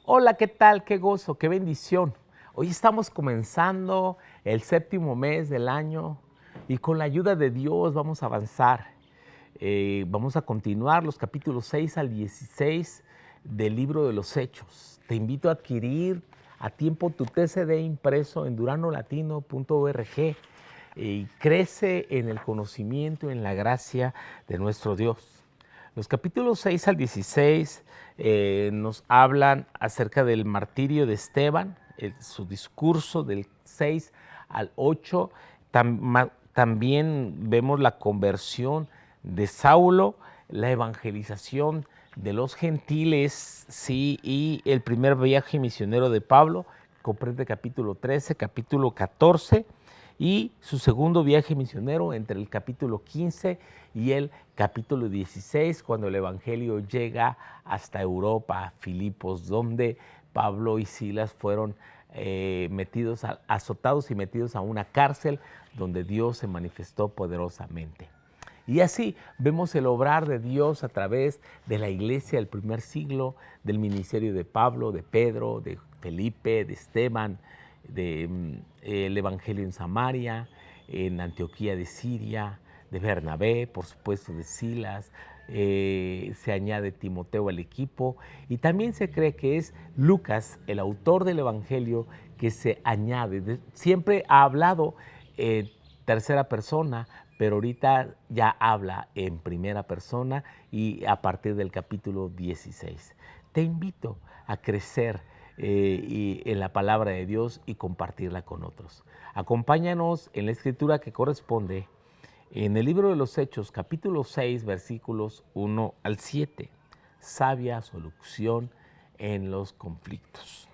Hola, ¿qué tal? Qué gozo, qué bendición. Hoy estamos comenzando el séptimo mes del año y con la ayuda de Dios vamos a avanzar. Vamos a continuar los capítulos 6 al 16 del libro de los Hechos. Te invito a adquirir a tiempo tu TCD impreso en duranolatino.org y crece en el conocimiento, en la gracia de nuestro Dios. Los capítulos 6 al 16 nos hablan acerca del martirio de Esteban, su discurso del 6 al 8. También vemos la conversión de Saulo, la evangelización de los gentiles, sí, y el primer viaje misionero de Pablo, comprende capítulo 13, capítulo 14, y su segundo viaje misionero entre el capítulo 15 y el capítulo 16, cuando el evangelio llega hasta Europa, a Filipos, donde Pablo y Silas fueron azotados y metidos a una cárcel donde Dios se manifestó poderosamente. Y así vemos el obrar de Dios a través de la iglesia del primer siglo, del ministerio de Pablo, de Pedro, de Felipe, de Esteban, el evangelio en Samaria, en Antioquía de Siria, de Bernabé, por supuesto de Silas. Se añade Timoteo al equipo y también se cree que es Lucas, el autor del evangelio, que se añade. Siempre ha hablado tercera persona, pero ahorita ya habla en primera persona y a partir del capítulo 16. Te invito a crecer en la palabra de Dios y compartirla con otros. Acompáñanos en la escritura que corresponde en el libro de los Hechos, capítulo 6, versículos 1 al 7. Sabia solución en los conflictos.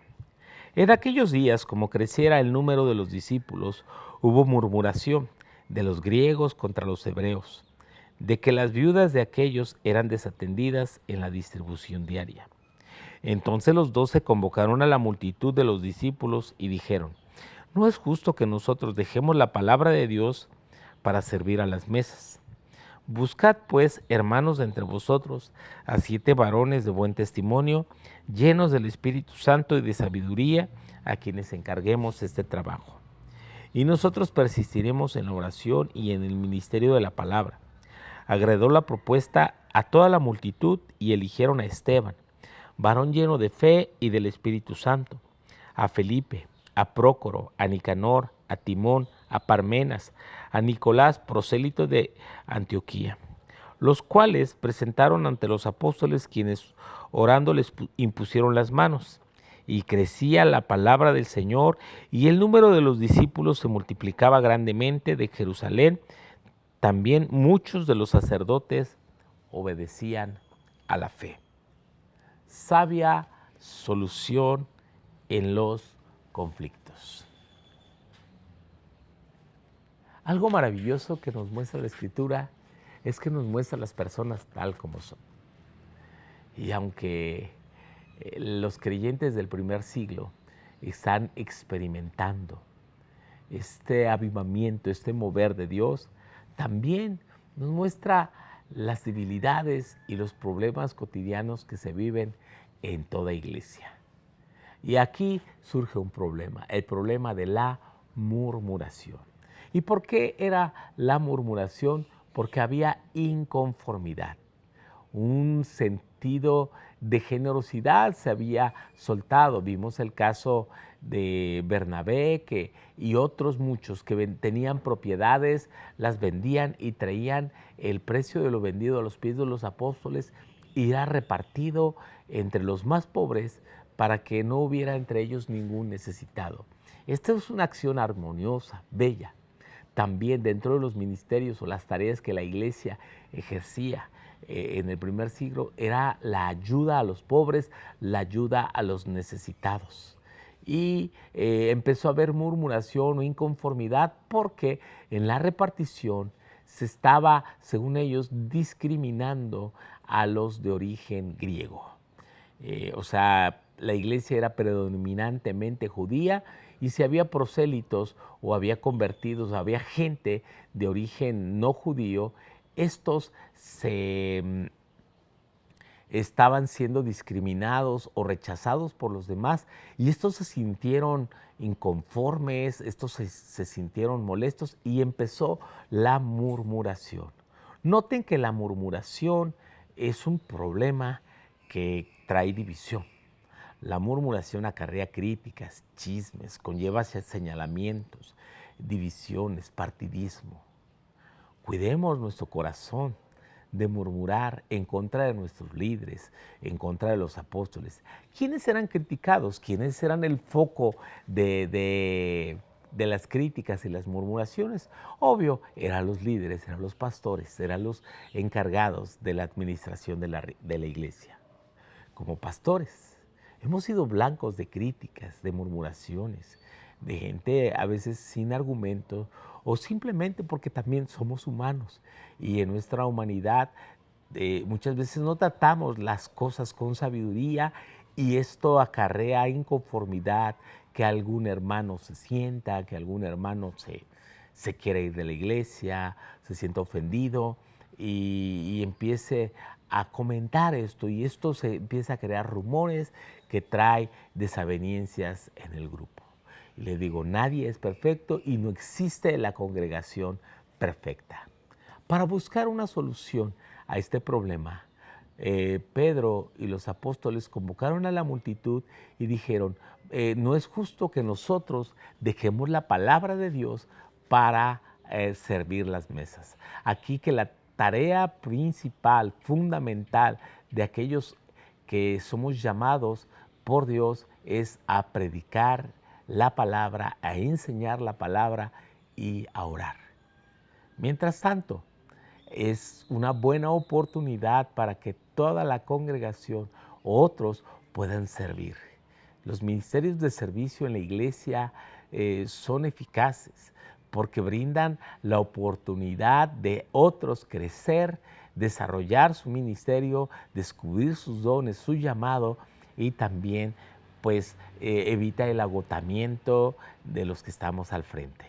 En aquellos días, como creciera el número de los discípulos, hubo murmuración de los griegos contra los hebreos, de que las viudas de aquellos eran desatendidas en la distribución diaria. Entonces los 12 convocaron a la multitud de los discípulos y dijeron: no es justo que nosotros dejemos la palabra de Dios para servir a las mesas. Buscad pues, hermanos, de entre vosotros a 7 varones de buen testimonio, llenos del Espíritu Santo y de sabiduría, a quienes encarguemos este trabajo. Y nosotros persistiremos en la oración y en el ministerio de la palabra. Agradó la propuesta a toda la multitud y eligieron a Esteban, varón lleno de fe y del Espíritu Santo, a Felipe, a Prócoro, a Nicanor, a Timón, a Parmenas, a Nicolás, prosélito de Antioquía, los cuales presentaron ante los apóstoles, quienes orando les impusieron las manos. Y crecía la palabra del Señor, y el número de los discípulos se multiplicaba grandemente. De Jerusalén también muchos de los sacerdotes obedecían a la fe. Sabia solución en los conflictos. Algo maravilloso que nos muestra la Escritura es que nos muestra a las personas tal como son. Y aunque los creyentes del primer siglo están experimentando este avivamiento, este mover de Dios, también nos muestra las debilidades y los problemas cotidianos que se viven en toda iglesia. Y aquí surge un problema, el problema de la murmuración. ¿Y por qué era la murmuración? Porque había inconformidad. Un sentido de generosidad se había soltado. Vimos el caso de Bernabé y otros muchos que tenían propiedades, las vendían y traían el precio de lo vendido a los pies de los apóstoles y era repartido entre los más pobres para que no hubiera entre ellos ningún necesitado. Esta es una acción armoniosa, bella. También dentro de los ministerios o las tareas que la iglesia ejercía en el primer siglo era la ayuda a los pobres, la ayuda a los necesitados. Y empezó a haber murmuración o inconformidad porque en la repartición se estaba, según ellos, discriminando a los de origen griego. O sea, la iglesia era predominantemente judía y si había prosélitos o había convertidos, había gente de origen no judío, estos estaban siendo discriminados o rechazados por los demás y estos se sintieron inconformes, estos se sintieron molestos y empezó la murmuración. Noten que la murmuración es un problema que trae división. La murmuración acarrea críticas, chismes, conlleva señalamientos, divisiones, partidismo. Cuidemos nuestro corazón de murmurar en contra de nuestros líderes, en contra de los apóstoles. ¿Quiénes eran criticados? ¿Quiénes eran el foco de las críticas y las murmuraciones? Obvio, eran los líderes, eran los pastores, eran los encargados de la administración de la iglesia. Como pastores, hemos sido blancos de críticas, de murmuraciones, de gente a veces sin argumento o simplemente porque también somos humanos y en nuestra humanidad muchas veces no tratamos las cosas con sabiduría y esto acarrea inconformidad, que algún hermano se sienta, que algún hermano se quiera ir de la iglesia, se sienta ofendido y empiece a comentar esto y esto se empieza a crear rumores que trae desavenencias en el grupo. Y les digo, nadie es perfecto y no existe la congregación perfecta. Para buscar una solución a este problema, Pedro y los apóstoles convocaron a la multitud y dijeron, no es justo que nosotros dejemos la palabra de Dios para servir las mesas. Aquí que la tarea principal, fundamental de aquellos que somos llamados por Dios es a predicar la palabra, a enseñar la palabra y a orar. Mientras tanto, es una buena oportunidad para que toda la congregación, otros, puedan servir. Los ministerios de servicio en la iglesia son eficaces porque brindan la oportunidad de otros crecer, desarrollar su ministerio, descubrir sus dones, su llamado y también pues evita el agotamiento de los que estamos al frente.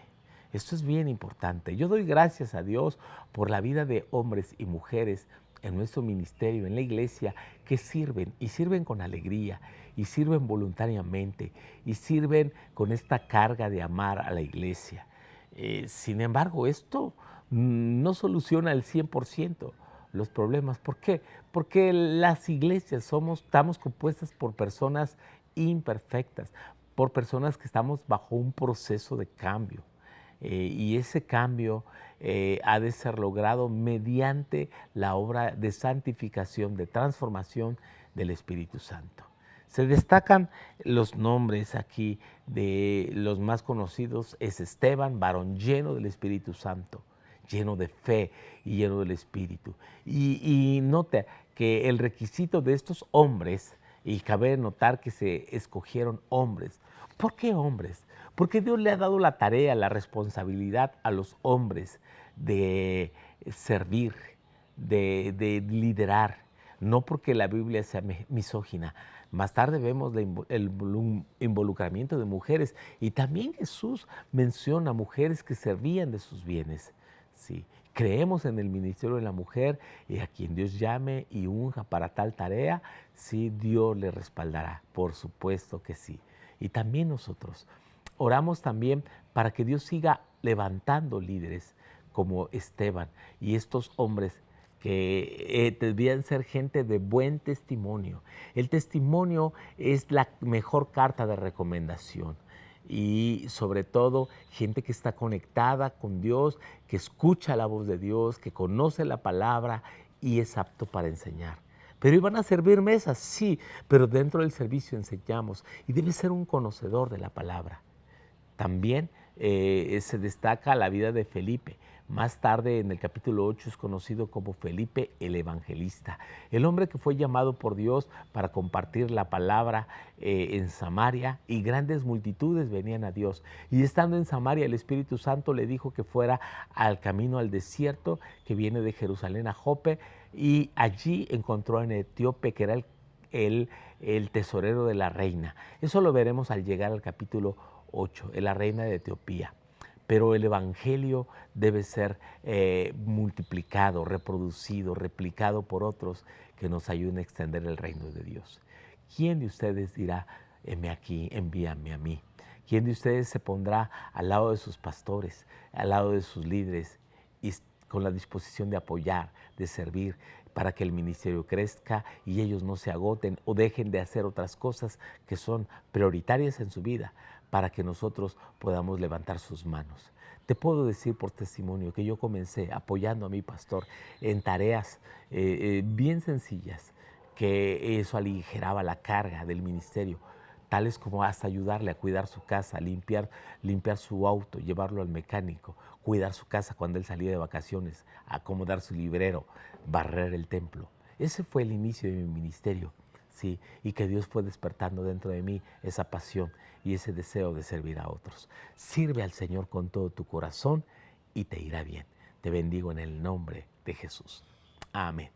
Esto es bien importante. Yo doy gracias a Dios por la vida de hombres y mujeres en nuestro ministerio, en la iglesia, que sirven y sirven con alegría y sirven voluntariamente y sirven con esta carga de amar a la iglesia. Sin embargo, esto no soluciona el 100% los problemas. ¿Por qué? Porque las iglesias estamos compuestas por personas imperfectas, por personas que estamos bajo un proceso de cambio. Y ese cambio ha de ser logrado mediante la obra de santificación, de transformación del Espíritu Santo. Se destacan los nombres aquí de los más conocidos. Es Esteban, varón lleno del Espíritu Santo, lleno de fe y lleno del Espíritu. Y nota que el requisito de estos hombres, y cabe notar que se escogieron hombres. ¿Por qué hombres? Porque Dios le ha dado la tarea, la responsabilidad a los hombres de servir, de liderar, no porque la Biblia sea misógina. Más tarde vemos el involucramiento de mujeres y también Jesús menciona mujeres que servían de sus bienes. Sí, creemos en el ministerio de la mujer y a quien Dios llame y unja para tal tarea, sí, Dios le respaldará, por supuesto que sí. Y también nosotros oramos también para que Dios siga levantando líderes como Esteban y estos hombres que debían ser gente de buen testimonio. El testimonio es la mejor carta de recomendación y sobre todo gente que está conectada con Dios, que escucha la voz de Dios, que conoce la palabra y es apto para enseñar. Pero iban a servir mesas, sí, pero dentro del servicio enseñamos y debe ser un conocedor de la palabra. También se destaca la vida de Felipe. Más tarde, en el capítulo 8, es conocido como Felipe el Evangelista, el hombre que fue llamado por Dios para compartir la palabra en Samaria, y grandes multitudes venían a Dios. Y estando en Samaria, el Espíritu Santo le dijo que fuera al camino al desierto que viene de Jerusalén a Jope, y allí encontró en Etíope, que era el tesorero de la reina. Eso lo veremos al llegar al capítulo 8, la reina de Etiopía. pero el Evangelio debe ser multiplicado, reproducido, replicado por otros que nos ayuden a extender el reino de Dios. ¿Quién de ustedes dirá, heme aquí, envíame a mí? ¿Quién de ustedes se pondrá al lado de sus pastores, al lado de sus líderes y con la disposición de apoyar, de servir, para que el ministerio crezca y ellos no se agoten o dejen de hacer otras cosas que son prioritarias en su vida, para que nosotros podamos levantar sus manos? Te puedo decir por testimonio que yo comencé apoyando a mi pastor en tareas bien sencillas, que eso aligeraba la carga del ministerio, tales como hasta ayudarle a cuidar su casa, limpiar su auto, llevarlo al mecánico, cuidar su casa cuando él salía de vacaciones, acomodar su librero, barrer el templo. Ese fue el inicio de mi ministerio, sí, y que Dios fue despertando dentro de mí esa pasión y ese deseo de servir a otros. Sirve al Señor con todo tu corazón y te irá bien. Te bendigo en el nombre de Jesús. Amén.